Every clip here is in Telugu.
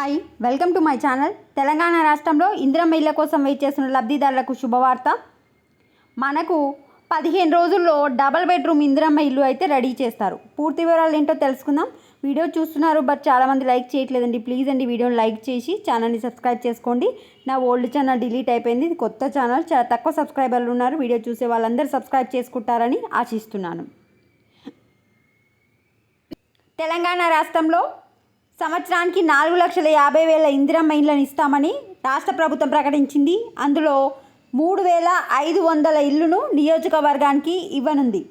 Hi welcome to my channel. Telangana రాష్ట్రంలో ఇందిరమ్మ ఇళ్ల కోసం వెయిట్ చేస్తున్న లబ్ధిదారులకు శుభవార్త. మనకు 15 రోజుల్లో డబల్ బెడ్రూమ్ ఇందిరమ్మ ఇల్లు అయితే రెడీ చేస్తారు. పూర్తి వివరాలు ఏంటో తెలుసుకుందాం. వీడియో చూస్తున్నారు బట్ చాలామంది లైక్ చేయట్లేదండి. ప్లీజ్ అండి వీడియోని లైక్ చేసి ఛానల్ని సబ్స్క్రైబ్ చేసుకోండి. నా ఓల్డ్ ఛానల్ డిలీట్ అయిపోయింది, ఇది కొత్త ఛానల్. చాలా తక్కువ సబ్స్క్రైబర్లు ఉన్నారు. వీడియో చూసే వాళ్ళందరూ సబ్స్క్రైబ్ చేసుకుంటారని ఆశిస్తున్నాను. తెలంగాణ రాష్ట్రంలో సంవత్సరానికి 4,50,000 ఇందిరమ్మ ఇళ్ళని ఇస్తామని రాష్ట్ర ప్రభుత్వం ప్రకటించింది. అందులో 3,500 ఇళ్లను నియోజకవర్గానికి ఇవ్వనుంది.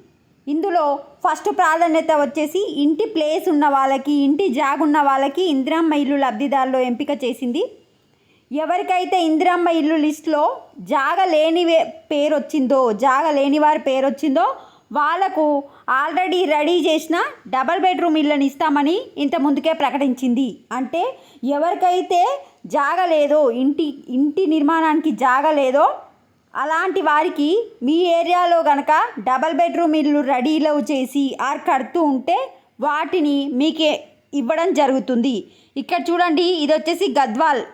ఇందులో ఫస్ట్ ప్రాధాన్యత వచ్చేసి ఇంటి ప్లేస్ ఉన్న వాళ్ళకి, ఇంటి జాగ్ ఉన్న వాళ్ళకి ఇందిరమ్మ ఇల్లు లబ్ధిదారులు ఎంపిక చేసింది. ఎవరికైతే ఇందిరమ్మ ఇల్లు లిస్టులో జాగ లేని వారి పేరు వచ్చిందో వాళ్లకు ఆల్రెడీ రెడీ చేసిన డబల్ బెడ్రూమ్ ఇళ్ళని ఇస్తామని ఇంత ముందుకే ప్రకటించింది. అంటే ఎవరికైతే జాగ లేదో, ఇంటి నిర్మాణానికి జాగ లేదో అలాంటి వారికి మీ ఏరియాలో కనుక డబల్ బెడ్రూమ్ ఇల్లు రెడీలో చేసి కడుతూ ఉంటే వాటిని మీకే ఇవ్వడం జరుగుతుంది. ఇక్కడ చూడండి, ఇది వచ్చేసి గద్వాల్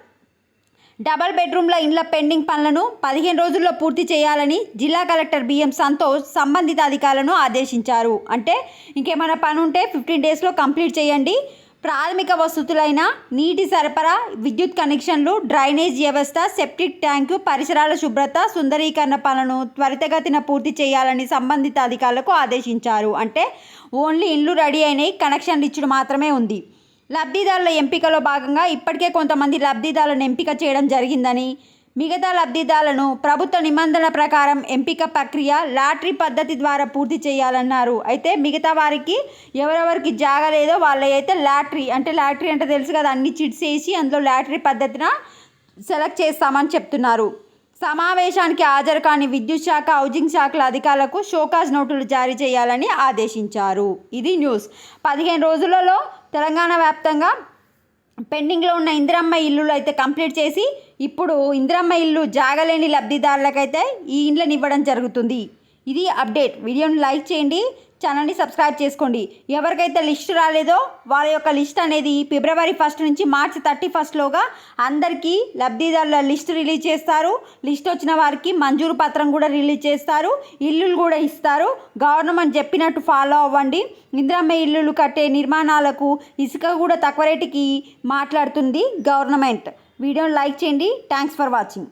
డబల్ బెడ్రూమ్ల ఇండ్ల పెండింగ్ పనులను 15 రోజుల్లో పూర్తి చేయాలని జిల్లా కలెక్టర్ బిఎం సంతోష్ సంబంధిత అధికారులను ఆదేశించారు. అంటే ఇంకేమైనా పని ఉంటే 15 డేస్లో కంప్లీట్ చేయండి. ప్రాథమిక వసతులైన నీటి సరఫరా, విద్యుత్ కనెక్షన్లు, డ్రైనేజ్ వ్యవస్థ, సెప్టిక్ ట్యాంకు, పరిసరాల శుభ్రత, సుందరీకరణ పనులను త్వరితగతిన పూర్తి చేయాలని సంబంధిత అధికారులకు ఆదేశించారు. అంటే ఓన్లీ ఇల్లు రెడీ అయినాయి, కనెక్షన్లు ఇచ్చుడు మాత్రమే ఉంది. లబ్ధిదారుల ఎంపికలో భాగంగా ఇప్పటికే కొంతమంది లబ్ధిదారులను ఎంపిక చేయడం జరిగిందని, మిగతా లబ్ధిదారులను ప్రభుత్వ నిబంధనల ప్రకారం ఎంపిక ప్రక్రియ లాటరీ పద్ధతి ద్వారా పూర్తి చేయాలన్నారు. అయితే మిగతా వారికి ఎవరెవరికి జాగలేదో వాళ్ళైతే లాటరీ అంటే తెలుసు కదా, అన్ని చిట్స్ వేసి అందులో లాటరీ పద్ధతిన సెలెక్ట్ చేస్తామని చెప్తున్నారు. సమావేశానికి హాజరు కాని విద్యుత్ శాఖ, హౌజింగ్ శాఖల అధికారులకు షోకాజ్ నోటీసులు జారీ చేయాలని ఆదేశించారు. ఇది న్యూస్. 15 రోజులలో తెలంగాణ వ్యాప్తంగా పెండింగ్లో ఉన్న ఇందిరమ్మ ఇల్లులు అయితే కంప్లీట్ చేసి ఇప్పుడు ఇందిరమ్మ ఇల్లు జాగలేని లబ్ధిదారులకైతే ఈ ఇండ్లను ఇవ్వడం జరుగుతుంది. ఇది అప్డేట్. వీడియోని లైక్ చేయండి, ఛానల్ని సబ్స్క్రైబ్ చేసుకోండి. ఎవరికైతే లిస్ట్ రాలేదో వాళ్ళ యొక్క లిస్ట్ అనేది ఫిబ్రవరి 1 నుంచి మార్చి 31లోగా అందరికీ లబ్ధిదారుల లిస్ట్ రిలీజ్ చేస్తారు. లిస్ట్ వచ్చిన వారికి మంజూరు పత్రం కూడా రిలీజ్ చేస్తారు, ఇల్లులు కూడా ఇస్తారు. గవర్నమెంట్ చెప్పినట్టు ఫాలో అవ్వండి. ఇందిరమ్మ ఇల్లులు కట్టే నిర్మాణాలకు ఇసుక కూడా తక్కువ రేటుకి మాట్లాడుతుంది గవర్నమెంట్. వీడియోని లైక్ చేయండి. Thanks for watching.